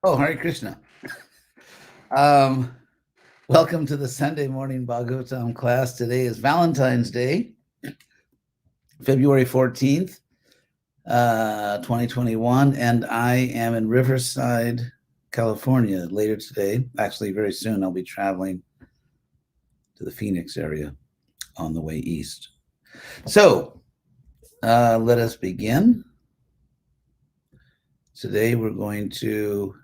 Oh, Hare Krishna. Um, Welcome to the Sunday morning Bhagavatam class. Today is Valentine's Day, February 14th, 2021, and I am in Riverside, California later today. Actually, very soon I'll be traveling to the Phoenix area on the way east. So let us begin. Today we're going to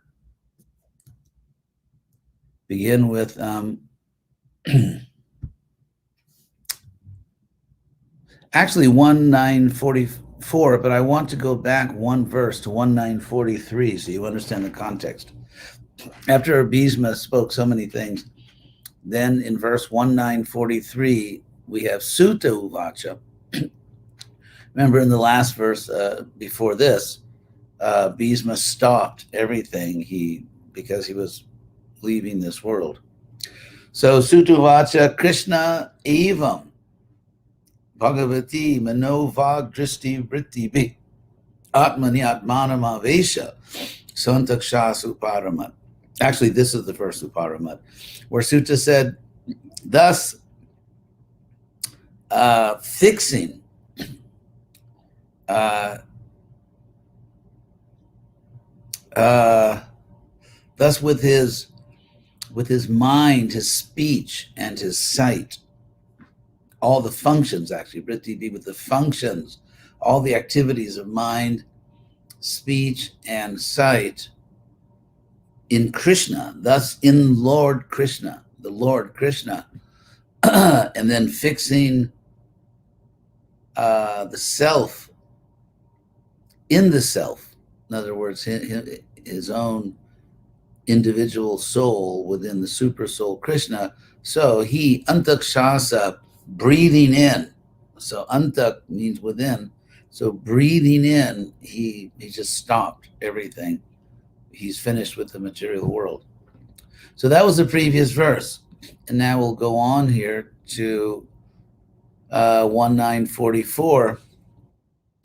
begin with actually 1944, but I want to go back one verse to 1943 so you understand the context. After Bhishma spoke so many things, then in verse 1943, we have Sutta Uvacha. Remember in the last verse before this, Bhishma stopped everything because he was leaving this world. So Sutta Uvacha, Krishna evam Bhagavati manovag dristi vritti bhi atmani atmanam avesha santaksha suparamat. Actually, this is the first Uparamat, where Sutta said, thus fixing thus with his mind, his speech, and his sight, all the functions, actually, Vritti with the functions, all the activities of mind, speech, and sight in Krishna, thus in Lord Krishna, the Lord Krishna, and then fixing the self in the self. In other words, his own individual soul within the super soul Krishna. So he antakshasa, breathing in. So antak means within. So breathing in, he just stopped everything. He's finished with the material world. So that was the previous verse. And now we'll go on here to 1944,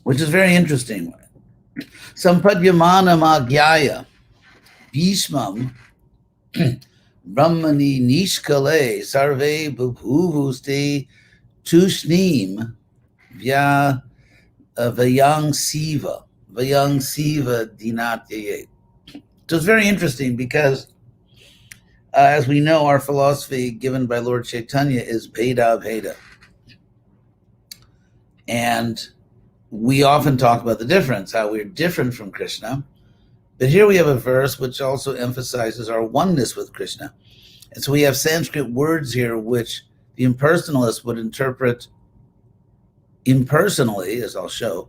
which is very interesting. Sampadyamana magyaya Bhishmam Brahmani Nishkale Sarve Bhuvuste Tushnim Vya Vayang Siva Dinatyaye. So it's very interesting because as we know, our philosophy given by Lord Chaitanya is Bheda Bheda. And we often talk about the difference, how we're different from Krishna. But here we have a verse which also emphasizes our oneness with Krishna. And so we have Sanskrit words here which the impersonalists would interpret impersonally, as I'll show.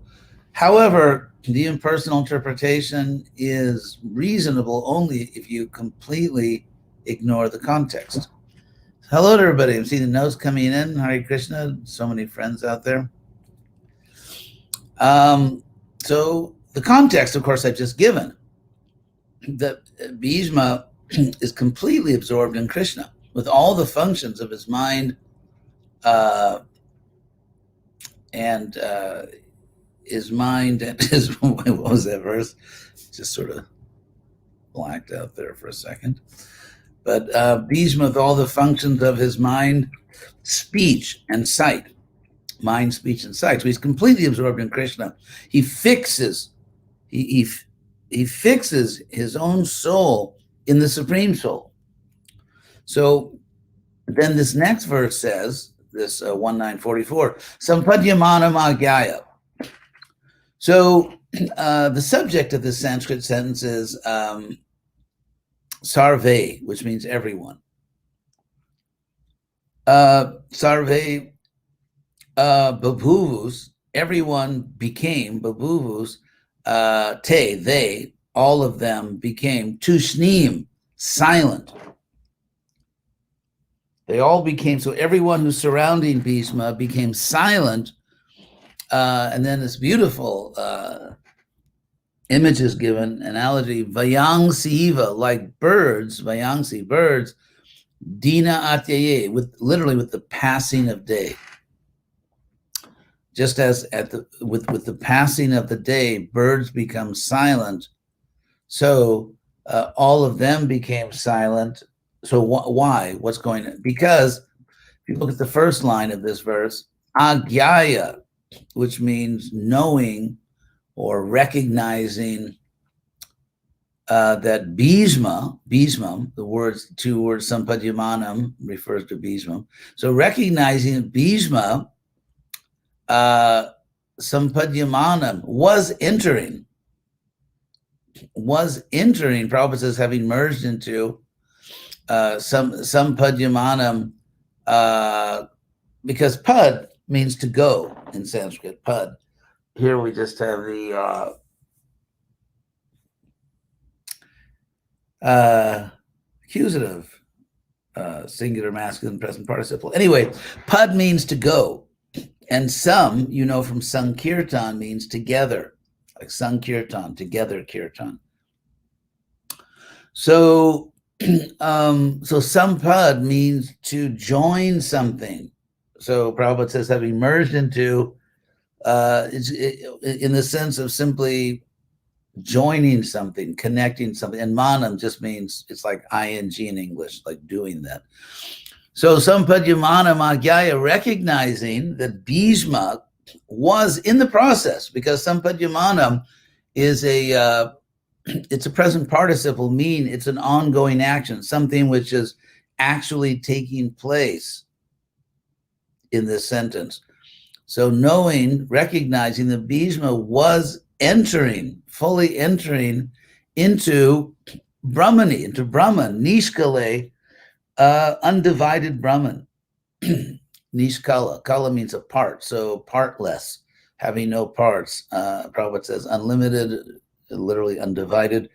However, the impersonal interpretation is reasonable only if you completely ignore the context. Hello to everybody. I'm seeing the notes coming in. Hare Krishna. So many friends out there. So the context, of course, I've just given, that Bhishma is completely absorbed in Krishna with all the functions of his mind and his mind and his, what was that verse? Just sort of blacked out there for a second. But Bhishma with all the functions of his mind, speech, and sight. Mind, speech, and sight. So he's completely absorbed in Krishna. He fixes his own soul in the Supreme Soul. So then this next verse says, this 1944, Sampadyamana Magyaya. So the subject of this Sanskrit sentence is sarve, which means everyone. Sarve babhuvus, everyone became, babhuvus, they, all of them became tushnim, silent. They all became, so everyone who's surrounding Bhishma became silent. And then this beautiful image is given, analogy, vayang siva, like birds, vayangsi, birds, dina atyaye, literally with the passing of day. Just as with the passing of the day, birds become silent, so all of them became silent. So why? What's going on? Because if you look at the first line of this verse, agyaya, which means knowing or recognizing that bhishma, the two words sampadyamanam refers to bhishma. So recognizing bhishma, sampadyamanam was entering. Prabhupada says, having merged into sampadyamanam, because pad means to go in Sanskrit. Pad. Here we just have the accusative, singular, masculine, present participle. Anyway, pad means to go, and some, from sankirtan, means together, like sankirtan, together kirtan. So, so sampad means to join something. So Prabhupada says, having merged into, in the sense of simply joining something, connecting something. And manam just means, it's like ing in English, like doing that. So sampadyamanam agyaya, recognizing that bhishma was in the process, because sampadyamanam is it's a present participle, mean it's an ongoing action, something which is actually taking place in this sentence. So knowing, recognizing that bhishma was fully entering into Brahmani, into Brahman, Nishkale, undivided Brahman. Nishkala. Kala means apart, so partless, having no parts. Prabhupada says unlimited, literally undivided.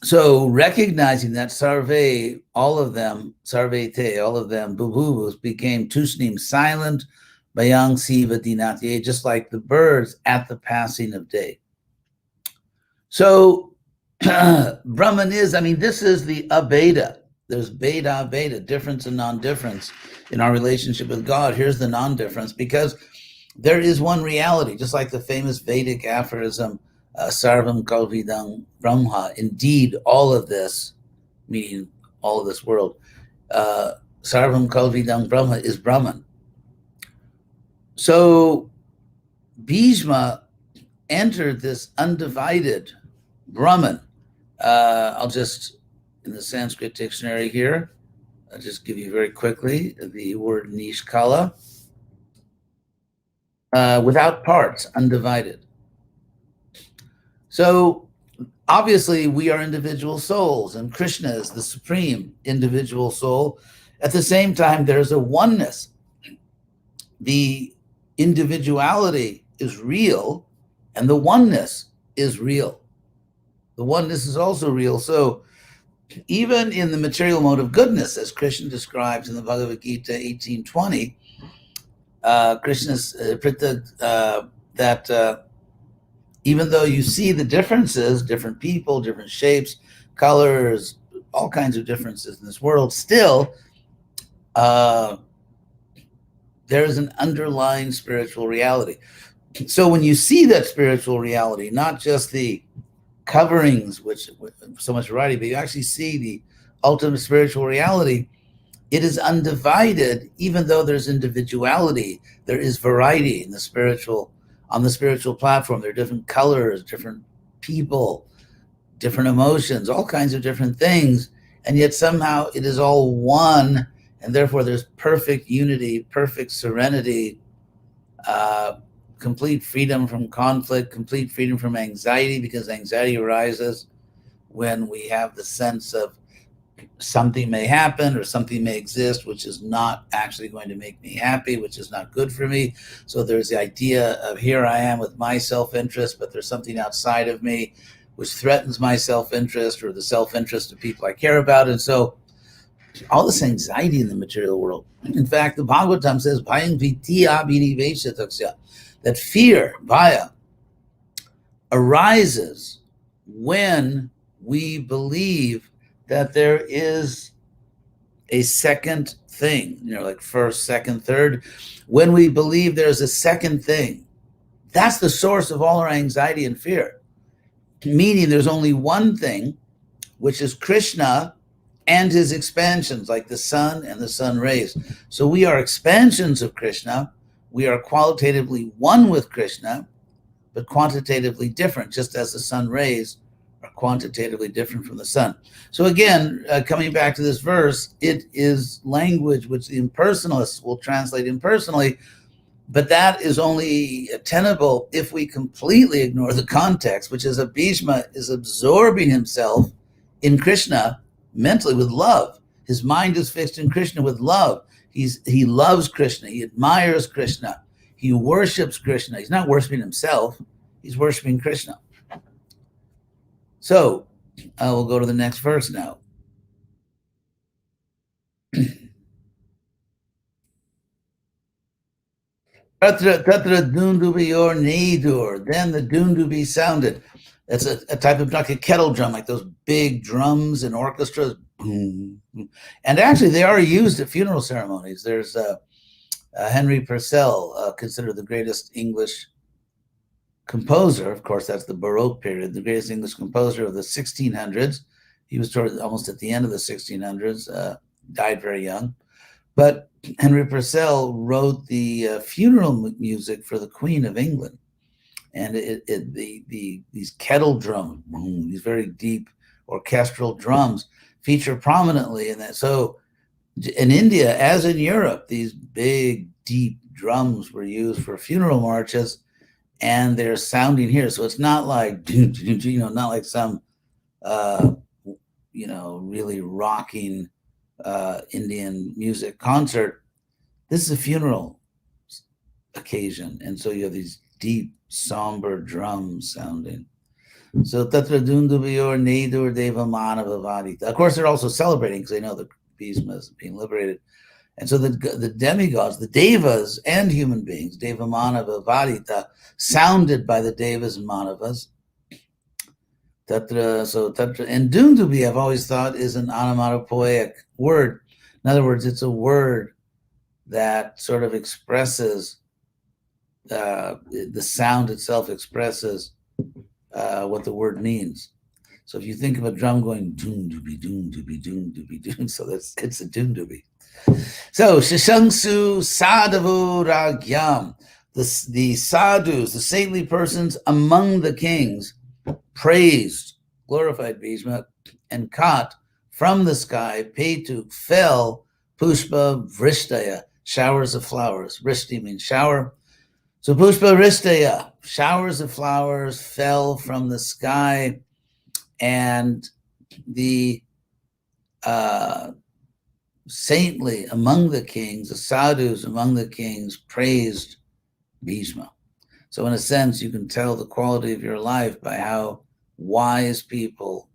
So recognizing that sarve, all of them, sarvete, all of them, bububus, became tusnim, silent, bayang siva dinatye, just like the birds at the passing of day. So Brahman is, this is the abeda. There's beda, abeda, difference and non-difference in our relationship with God. Here's the non-difference, because there is one reality, just like the famous Vedic aphorism, sarvam kalvidam brahma, indeed all of this, meaning all of this world, sarvam kalvidam brahma is Brahman. So Bhishma entered this undivided Brahman. I'll just, in the Sanskrit dictionary here, I'll just give you very quickly the word nishkala. Without parts, undivided. So obviously we are individual souls, and Krishna is the supreme individual soul. At the same time, there's a oneness. The individuality is real, and the oneness is real. The oneness is also real. So even in the material mode of goodness, as Krishna describes in the Bhagavad Gita 18:20, Krishna's that even though you see the differences, different people, different shapes, colors, all kinds of differences in this world, still there is an underlying spiritual reality. So when you see that spiritual reality, not just the coverings, which so much variety, but you actually see the ultimate spiritual reality, it is undivided. Even though there's individuality, there is variety in the spiritual, on the spiritual platform. There are different colors, different people, different emotions, all kinds of different things, and yet somehow it is all one, and therefore there's perfect unity, perfect serenity, complete freedom from conflict, complete freedom from anxiety, because anxiety arises when we have the sense of something may happen or something may exist which is not actually going to make me happy, which is not good for me. So there's the idea of, here I am with my self-interest, but there's something outside of me which threatens my self-interest or the self-interest of people I care about. And so all this anxiety in the material world. In fact, the Bhagavatam says, that fear, bhaya, arises when we believe that there is a second thing, like first, second, third. When we believe there's a second thing, that's the source of all our anxiety and fear. meaning there's only one thing, which is Krishna and his expansions, like the sun and the sun rays. So we are expansions of Krishna. We are qualitatively one with Krishna, but quantitatively different, just as the sun rays are quantitatively different from the sun. So again, coming back to this verse, it is language which the impersonalists will translate impersonally, but that is only tenable if we completely ignore the context, which is that Bhishma is absorbing himself in Krishna mentally with love. His mind is fixed in Krishna with love. He loves Krishna. He admires Krishna. He worships Krishna. He's not worshiping himself. He's worshiping Krishna. So we'll go to the next verse now. Tatra dundubi or nedur. Then the dundubi sounded. That's a type of like a kettle drum, like those big drums in orchestras. And actually, they are used at funeral ceremonies. There's Henry Purcell, considered the greatest English composer. Of course, that's the Baroque period, the greatest English composer of the 1600s. He was almost at the end of the 1600s, died very young. But Henry Purcell wrote the funeral music for the Queen of England. And these kettle drums, these very deep orchestral drums, feature prominently in that. So in India, as in Europe, these big, deep drums were used for funeral marches, and they're sounding here. So it's not like, not like some, really rocking Indian music concert. This is a funeral occasion, and so you have these deep, somber drums sounding. So Tatra Dundubiyor Nedur Deva Manavavadita. Of course, they're also celebrating because they know that Bhishma is being liberated. And so the demigods, the devas and human beings, Deva Manavavadita, sounded by the devas and manavas. Tatra, and Dundubi, I've always thought, is an onomatopoeic word. In other words, it's a word that sort of expresses, the sound itself expresses what the word means. So if you think of a drum going doom dooby doom dooby doom dooby doom, so it's a doom dooby. So Shishangsu Sadhavu Ragyam, the sadhus, the saintly persons among the kings, praised, glorified Bhishma, and caught from the sky, Petu, fell, Pushpa Vrishtaya, showers of flowers. Vrishti means shower. So Pushpa Vrishtaya, showers of flowers fell from the sky, and the saintly among the kings, the sadhus among the kings, praised Bhishma. So in a sense, you can tell the quality of your life by how wise people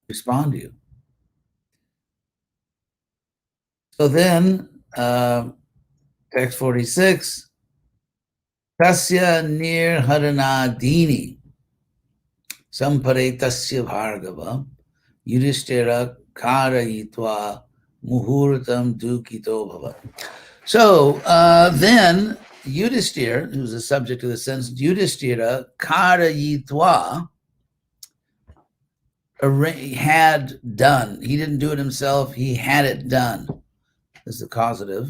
respond to you. So then, text 46, Tasya nirharanadini samparetasya bhargava Yudhisthira karayitva muhurtam dukito bhava. So then Yudhisthira, who's the subject of the sentence, Yudhisthira karayitva, had done. He didn't do it himself. He had it done. This is the causative.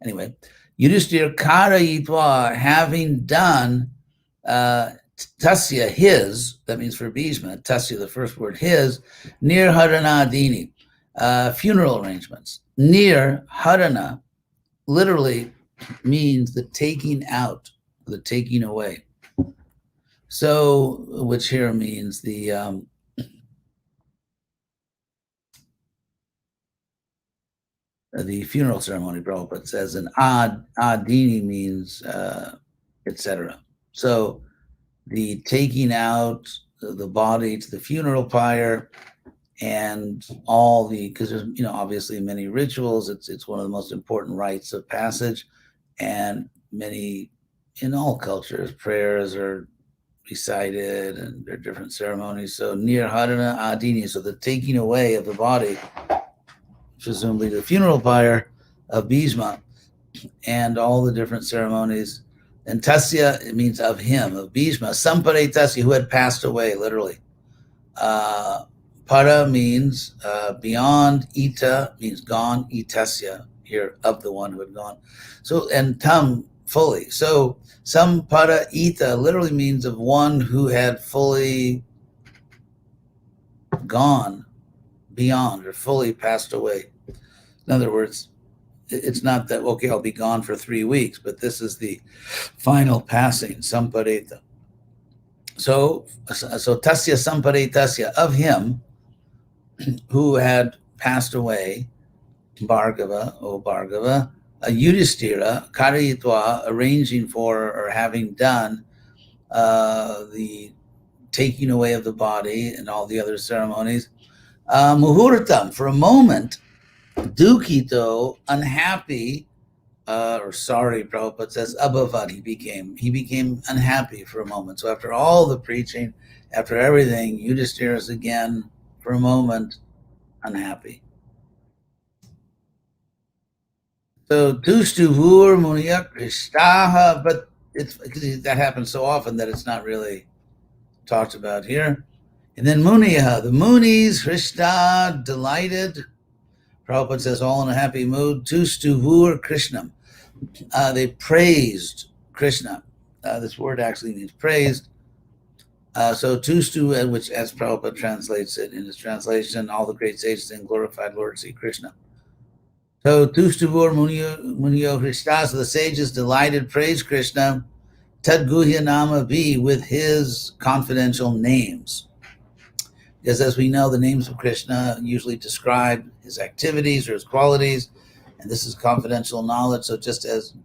Anyway, Yudhisthira karayitva, having done, tasya, his, that means for Bhishma, tasya, the first word, his, nir haranadini, funeral arrangements. Nir harana literally means the taking out, the taking away. So, which here means the funeral ceremony. Prabhupada says an adini means etc. So the taking out the body to the funeral pyre, and all the, because there's obviously many rituals. It's one of the most important rites of passage, and many, in all cultures, prayers are recited and there are different ceremonies. So nir harana adini, so the taking away of the body, presumably the funeral pyre of Bhishma, and all the different ceremonies And tasya, it means of him, of Bhishma. Sampare tasya, who had passed away, literally. Para means beyond, ita means gone, itasya, here, of the one who had gone. So, and tam, fully. So, sampara ita literally means of one who had fully gone beyond or fully passed away. In other words, it's not that, okay, I'll be gone for 3 weeks, but this is the final passing, sampareta. So tasya samparetasya, of him who had passed away, Bhargava, O Bhargava, a Yudhisthira, karayitva, arranging for or having done the taking away of the body and all the other ceremonies. Muhurtam, for a moment, dukito, unhappy, or sorry, Prabhupada says, abhavad, he became unhappy for a moment. So after all the preaching, after everything, Yudhisthira is again, for a moment, unhappy. So tustuvur muniya krishtaha, but that happens so often that it's not really talked about here. And then muniya, the munis, krishta, delighted. Prabhupada says, all in a happy mood. Tustuvur krishnam. They praised Krishna. This word actually means praised. So tustu, which as Prabhupada translates it in his translation, all the great sages and glorified Lord Sri Krishna. So tustuvur muniyo Krishna, so the sages delighted, praised Krishna, tadguhya nama bi, with his confidential names. Because as we know, the names of Krishna usually describe his activities or his qualities, and this is confidential knowledge. So just as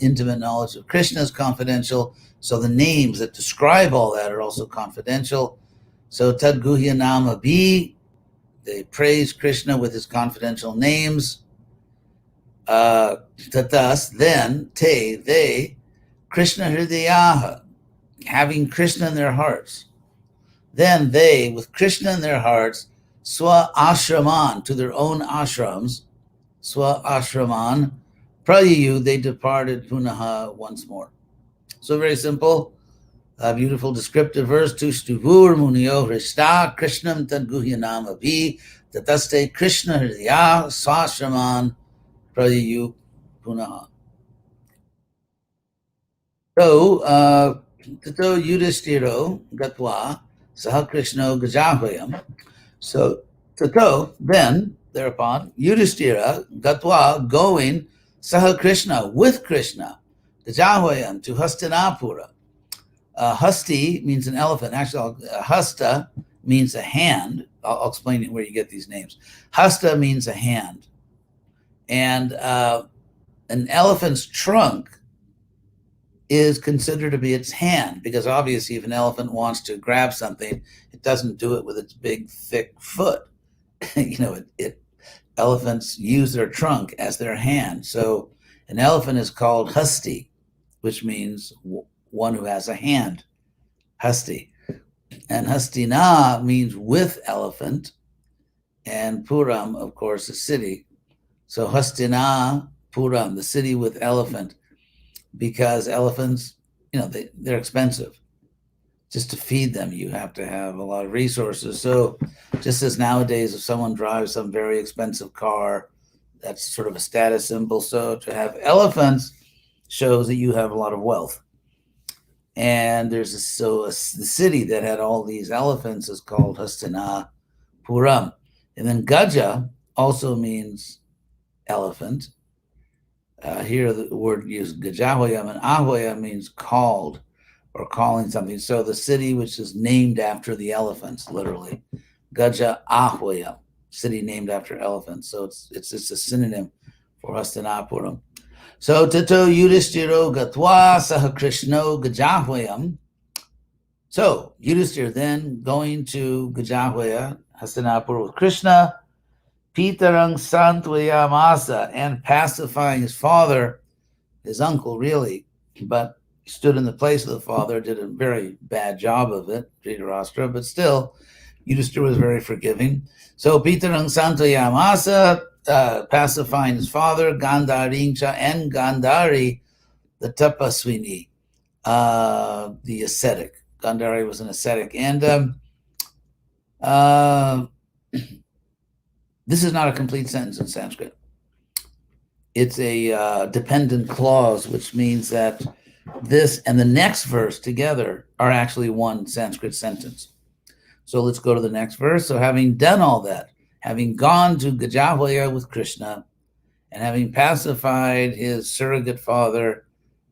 intimate knowledge of Krishna is confidential, so the names that describe all that are also confidential. So tadguhya nama bi, they praise Krishna with his confidential names. Tatas, then, they, Krishna hridayaha, having Krishna in their hearts. Then they, with Krishna in their hearts, swa ashraman, to their own ashrams, swa ashraman, prayayu, they departed punaha, once more. So very simple, beautiful descriptive verse, tustuvur muniyo hrishta, Krishnam tadguhya nama vi, tataste Krishna hridaya, swashraman, prayayu punaha. So, tato Yudhisthiro gatva saha Krishno gajahvayam. So, tato, then, thereupon, Yudhisthira gatva, going, saha Krishna, with Krishna, gajahvayam, to Hastinapura. Hasti means an elephant. Actually, hasta means a hand. I'll explain where you get these names. Hasta means a hand. And an elephant's trunk is considered to be its hand, because obviously if an elephant wants to grab something, it doesn't do it with its big, thick foot. Elephants use their trunk as their hand. So an elephant is called hasti, which means one who has a hand, hasti. And hastina means with elephant, and Puram, of course, a city. So Hastina Puram, the city with elephant, because elephants, they're expensive. Just to feed them, you have to have a lot of resources. So just as nowadays, if someone drives some very expensive car, that's sort of a status symbol. So to have elephants shows that you have a lot of wealth. And there's the city that had all these elephants is called Hastina Puram. And then Gaja also means elephant. Here the word used Gajahwayam, and Ahwayam means called or calling something. So the city which is named after the elephants, literally. Gaja Ahwayam, city named after elephants. So it's a synonym for Hastinapuram. So Tato Yudhisthiro Gatwa Saha Krishno Gajahwayam. So Yudhisthira then going to Gajahwaya, Hastinapur, with Krishna, Pitarang Santvayamasa, and pacifying his father, his uncle really, but he stood in the place of the father, did a very bad job of it, Dhritarashtra, but still, Yudhisthira was very forgiving. So Pitarang Santvayamasa, pacifying his father, Gandharincha, and Gandhari, the Tapaswini. the ascetic. Gandhari was an ascetic. And this is not a complete sentence in Sanskrit. It's a dependent clause, which means that this and the next verse together are actually one Sanskrit sentence. So let's go to the next verse. So having done all that, having gone to Gajahwaya with Krishna, and having pacified his surrogate father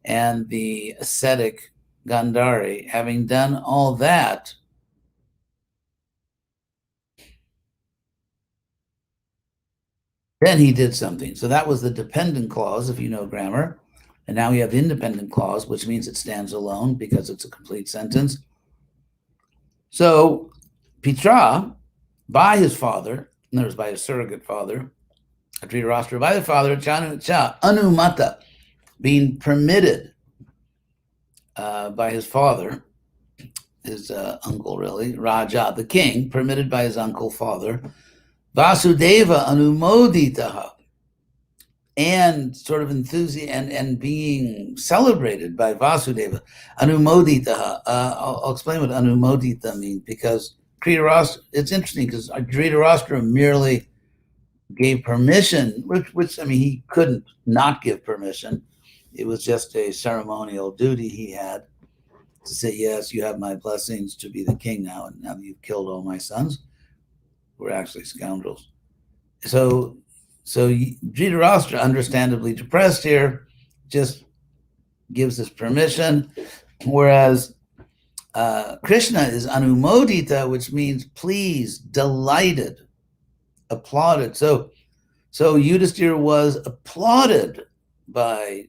and the ascetic Gandhari, having done all that, then he did something. So that was the dependent clause, if you know grammar. And now we have the independent clause, which means it stands alone because it's a complete sentence. So Pitra, by his father, in other words, by his surrogate father, Dhritarashtra, by the father, Anumata, being permitted by his father, his uncle really, Raja, the king, permitted by his uncle father, Vasudeva Anumoditaha, and sort of enthusiasm and being celebrated by Vasudeva. Anumoditaha. I'll explain what Anumodita means, because Dhritarashtra, it's interesting because Dhritarashtra merely gave permission, which I mean, he couldn't not give permission. It was just a ceremonial duty he had to say, yes, you have my blessings to be the king now, and now that you've killed all my sons, who are actually scoundrels. So Dhritarashtra, understandably depressed here, just gives us permission, whereas Krishna is anumodita, which means pleased, delighted, applauded. So Yudhisthira was applauded by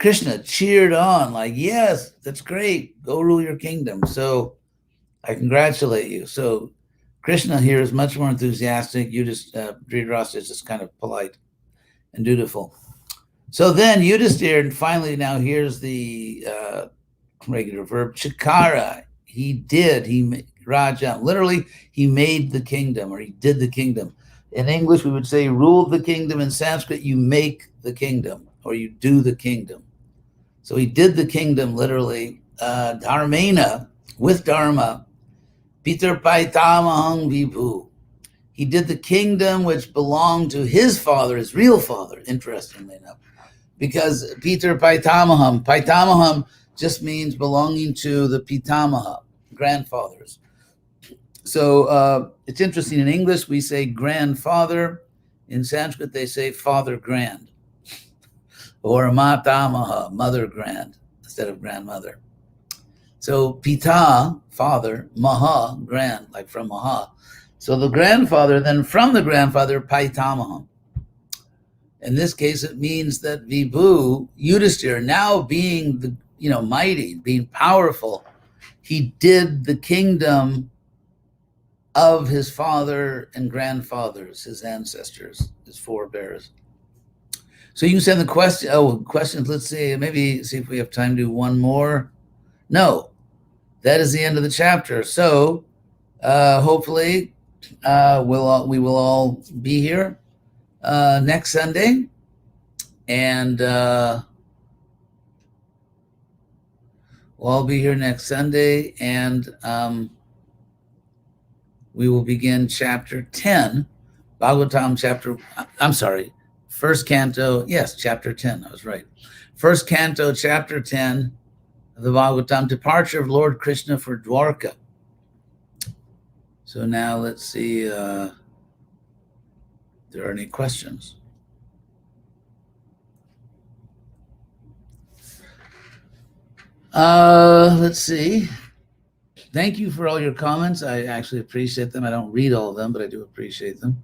Krishna, cheered on, like, yes, that's great, go rule your kingdom. So I congratulate you. So Krishna here is much more enthusiastic. Dhritarashtra is just kind of polite and dutiful. So then Yudhisthira, finally, now here's the regular verb, chakara. He Raja, literally, he made the kingdom, or he did the kingdom. In English, we would say ruled the kingdom. In Sanskrit, you make the kingdom, or you do the kingdom. So he did the kingdom, literally, dharmena, with dharma, Peter Paitamahang Vibhu. He did the kingdom which belonged to his father, his real father, interestingly enough, because Peter Paitamaham just means belonging to the Pitamaha, grandfathers. So it's interesting. In English, we say grandfather. In Sanskrit, they say father grand, or Matamaha, mother grand, instead of grandmother. So Pita, father, Maha, grand, like from Maha. So the grandfather, then from the grandfather, Paitamaham. In this case, it means that Vibhu, Yudhisthira, now being the mighty, being powerful, he did the kingdom of his father and grandfathers, his ancestors, his forebears. So you can send the questions. Let's see, maybe see if we have time to do one more. No, that is the end of the chapter. So hopefully we will all be here next Sunday, and we'll all be here next Sunday, and we will begin chapter 10, first canto, yes, chapter 10, I was right. First canto, chapter 10 of the Bhagavatam, departure of Lord Krishna for Dwarka. So now let's see if there are any questions. Let's see. Thank you for all your comments. I actually appreciate them. I don't read all of them, but I do appreciate them.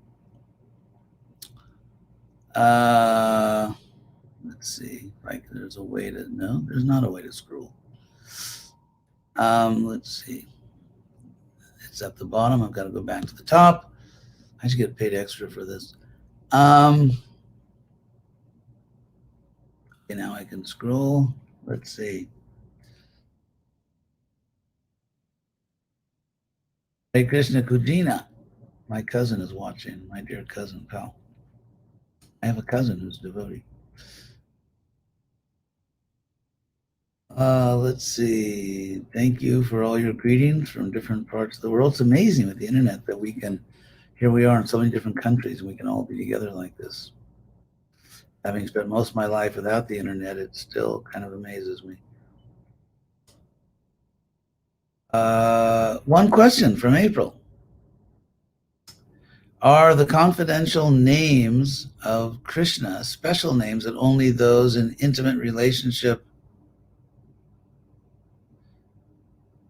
Let's see. Like, there's a way to, no, there's not a way to scroll. Let's see. It's at the bottom. I've got to go back to the top. I should get paid extra for this. Okay, now I can scroll. Let's see. Hare Krishna Kujina. My cousin is watching, my dear cousin, pal. I have a cousin who's devotee. Let's see. Thank you for all your greetings from different parts of the world. It's amazing with the internet that we can, here we are in so many different countries, and we can all be together like this. Having spent most of my life without the internet, it still kind of amazes me. One question from April. Are the confidential names of Krishna special names that only those in intimate relationship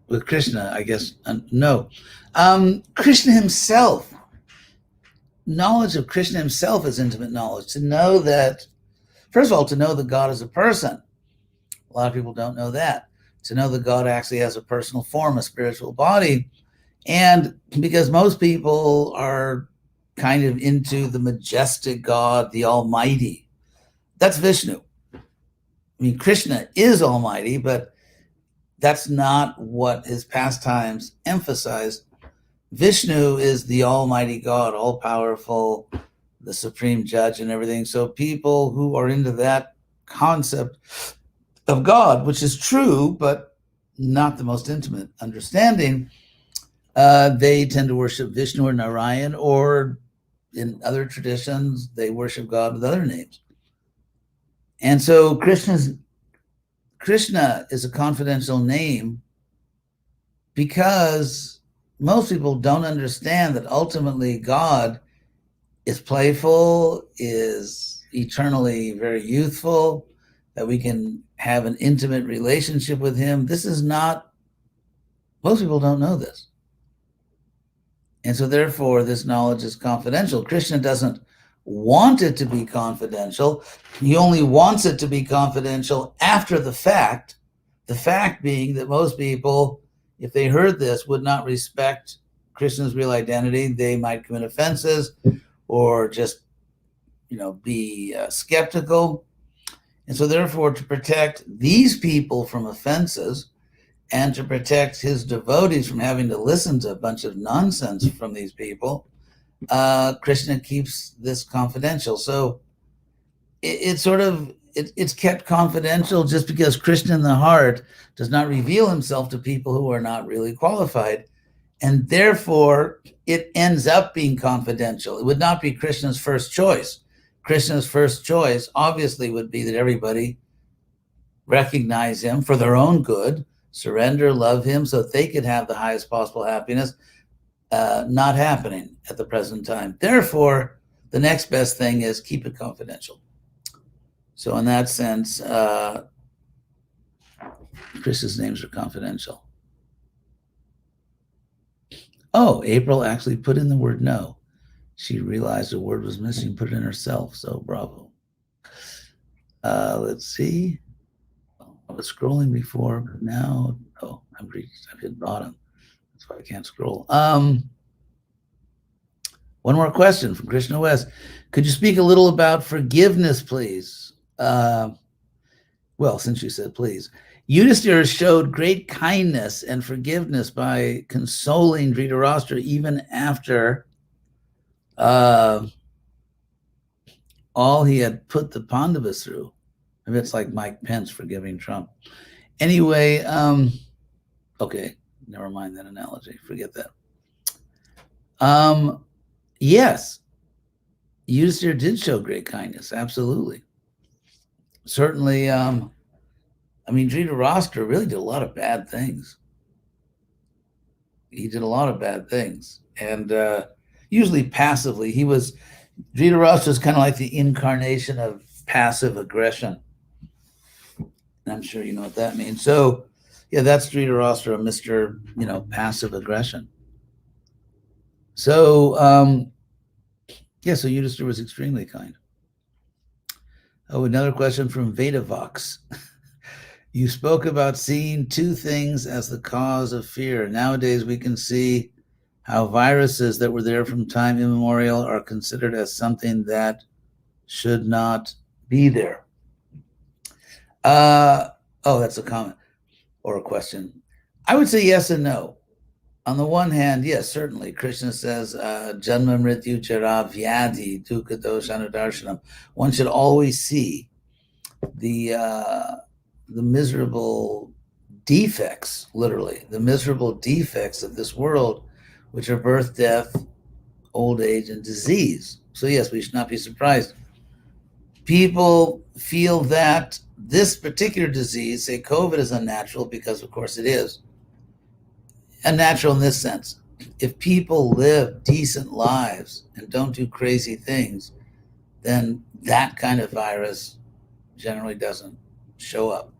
with Krishna, I guess, no. Krishna himself, knowledge of Krishna himself is intimate knowledge. To know that, first of all, to know that God is a person. A lot of people don't know that. To know that God actually has a personal form, a spiritual body. And because most people are kind of into the majestic God, the Almighty, that's Vishnu. I mean, Krishna is Almighty, but that's not what his pastimes emphasize. Vishnu is the Almighty God, all powerful, the supreme judge and everything. So people who are into that concept of God, which is true, but not the most intimate understanding, they tend to worship Vishnu or Narayan, or in other traditions, they worship God with other names. And so Krishna is a confidential name because most people don't understand that ultimately God is playful, is eternally very youthful, that we can have an intimate relationship with him. This is not, most people don't know this. And so therefore, this knowledge is confidential. Krishna doesn't want it to be confidential. He only wants it to be confidential after the fact being that most people, if they heard this, would not respect Krishna's real identity. They might commit offenses or just, be skeptical. And so therefore, to protect these people from offenses and to protect his devotees from having to listen to a bunch of nonsense from these people, Krishna keeps this confidential. So it's kept confidential just because Krishna in the heart does not reveal himself to people who are not really qualified. And therefore, it ends up being confidential. It would not be Krishna's first choice. Krishna's first choice obviously would be that everybody recognize him for their own good, surrender, love him, so that they could have the highest possible happiness. Not happening at the present time. Therefore, the next best thing is keep it confidential. So in that sense, Krishna's names are confidential. Oh, April actually put in the word no. She realized a word was missing, put it in herself. So bravo. Let's see. I was scrolling before, but now, I've hit bottom. That's why I can't scroll. One more question from Krishna West. Could you speak a little about forgiveness, please? Well, since you said please. Yudhisthira showed great kindness and forgiveness by consoling Dhritarashtra even after all he had put the Pandavas through. Maybe it's like Mike Pence forgiving Trump. Anyway, okay, never mind that analogy. Forget that. Yes, Yudhisthira did show great kindness. Absolutely. Certainly, Dhritarashtra really did a lot of bad things. He did a lot of bad things. And usually passively. Dhritarashtra is kind of like the incarnation of passive aggression. And I'm sure you know what that means. So, yeah, that's Dhritarashtra, Mr. Passive aggression. So, so Yudhisthira was extremely kind. Oh, another question from Vedavox. You spoke about seeing two things as the cause of fear. Nowadays, we can see how viruses that were there from time immemorial are considered as something that should not be there. That's a comment or a question. I would say yes and no. On the one hand, yes, certainly. Krishna says, Janma Mrityu Jara Vyadhi Dukkha Dosha Anudarshanam. One should always see the the miserable defects, literally, the miserable defects of this world, which are birth, death, old age, and disease. So, yes, we should not be surprised. People feel that this particular disease, say COVID, is unnatural because, of course, it is. Unnatural in this sense. If people live decent lives and don't do crazy things, then that kind of virus generally doesn't show up.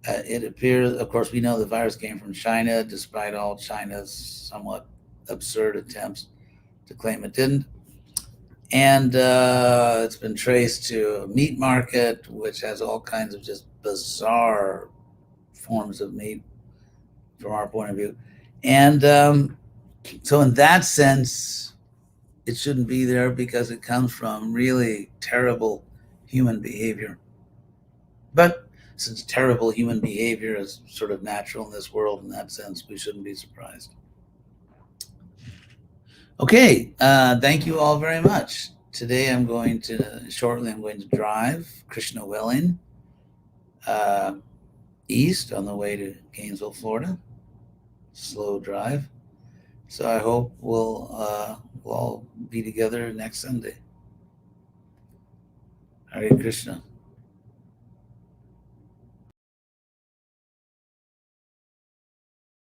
It appears, of course, we know the virus came from China, despite all China's somewhat absurd attempts to claim it didn't. And it's been traced to a meat market, which has all kinds of just bizarre forms of meat from our point of view. And so, in that sense, it shouldn't be there because it comes from really terrible human behavior. But since terrible human behavior is sort of natural in this world, in that sense, we shouldn't be surprised. Okay, thank you all very much. Today I'm going to drive, Krishna willing, east on the way to Gainesville, Florida. Slow drive. So I hope we'll all be together next Sunday. Hare Krishna.